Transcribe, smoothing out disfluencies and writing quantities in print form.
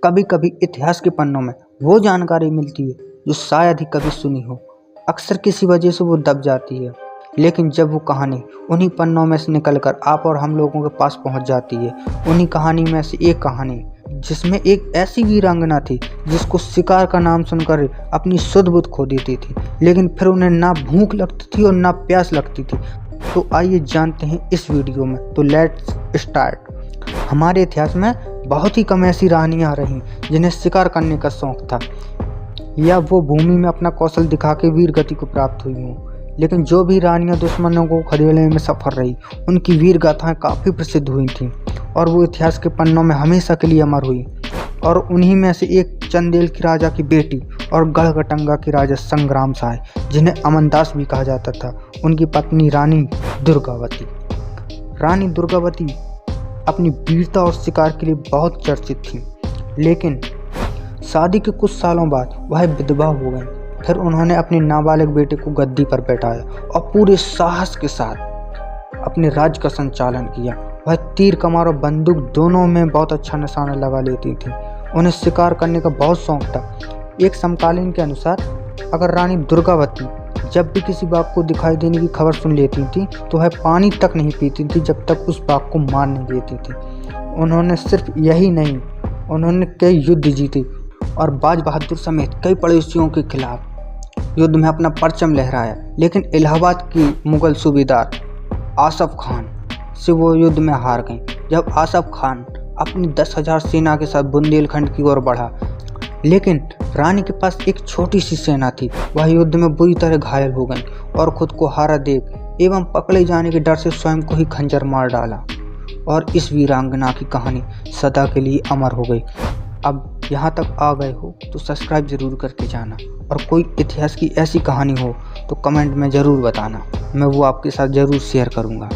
कभी कभी इतिहास के पन्नों में वो जानकारी मिलती है जो शायद ही कभी सुनी हो। अक्सर किसी वजह से वो दब जाती है, लेकिन जब वो कहानी उन्हीं पन्नों में से निकलकर आप और हम लोगों के पास पहुंच जाती है, उन्हीं कहानी में से एक कहानी जिसमें एक ऐसी वीरांगना थी जिसको शिकार का नाम सुनकर अपनी सुध बुध खो देती थी, लेकिन फिर उन्हें ना भूख लगती थी और ना प्यास लगती थी। तो आइए जानते हैं इस वीडियो में। तो लेट्स स्टार्ट। हमारे इतिहास में बहुत ही कम ऐसी रानियां रहीं जिन्हें शिकार करने का शौक था या वो भूमि में अपना कौशल दिखा के वीर गति को प्राप्त हुई हों, लेकिन जो भी रानियां दुश्मनों को खदेड़ने में सफल रही, उनकी वीर गाथाएं काफ़ी प्रसिद्ध हुई थीं और वो इतिहास के पन्नों में हमेशा के लिए अमर हुई। और उन्हीं में से एक चंदेल की राजा की बेटी और गढ़गटंगा की राजा संग्राम साय, जिन्हें अमनदास भी कहा जाता था, उनकी पत्नी रानी दुर्गावती। रानी दुर्गावती अपनी वीरता और शिकार के लिए बहुत चर्चित थी, लेकिन शादी के कुछ सालों बाद वह विधवा हो गई। फिर उन्होंने अपने नाबालिग बेटे को गद्दी पर बैठाया और पूरे साहस के साथ अपने राज्य का संचालन किया। वह तीर कमार और बंदूक दोनों में बहुत अच्छा निशाना लगा लेती थी। उन्हें शिकार करने का बहुत शौक था। एक समकालीन के अनुसार अगर रानी दुर्गावती जब भी किसी बाघ को दिखाई देने की खबर सुन लेती थी तो वह पानी तक नहीं पीती थी जब तक उस बाघ को मार नहीं देती थी। उन्होंने सिर्फ यही नहीं, उन्होंने कई युद्ध जीते और बाज बहादुर समेत कई पड़ोसियों के खिलाफ युद्ध में अपना परचम लहराया। लेकिन इलाहाबाद की मुगल सूबेदार आसफ खान से वो युद्ध में हार गई। जब आसफ खान अपनी 10,000 सेना के साथ बुंदेलखंड की ओर बढ़ा, लेकिन रानी के पास एक छोटी सी सेना थी। वह युद्ध में बुरी तरह घायल हो गई और खुद को हारा देख एवं पकड़े जाने के डर से स्वयं को ही खंजर मार डाला और इस वीरांगना की कहानी सदा के लिए अमर हो गई। अब यहाँ तक आ गए हो तो सब्सक्राइब ज़रूर करके जाना, और कोई इतिहास की ऐसी कहानी हो तो कमेंट में ज़रूर बताना, मैं वो आपके साथ ज़रूर शेयर करूँगा।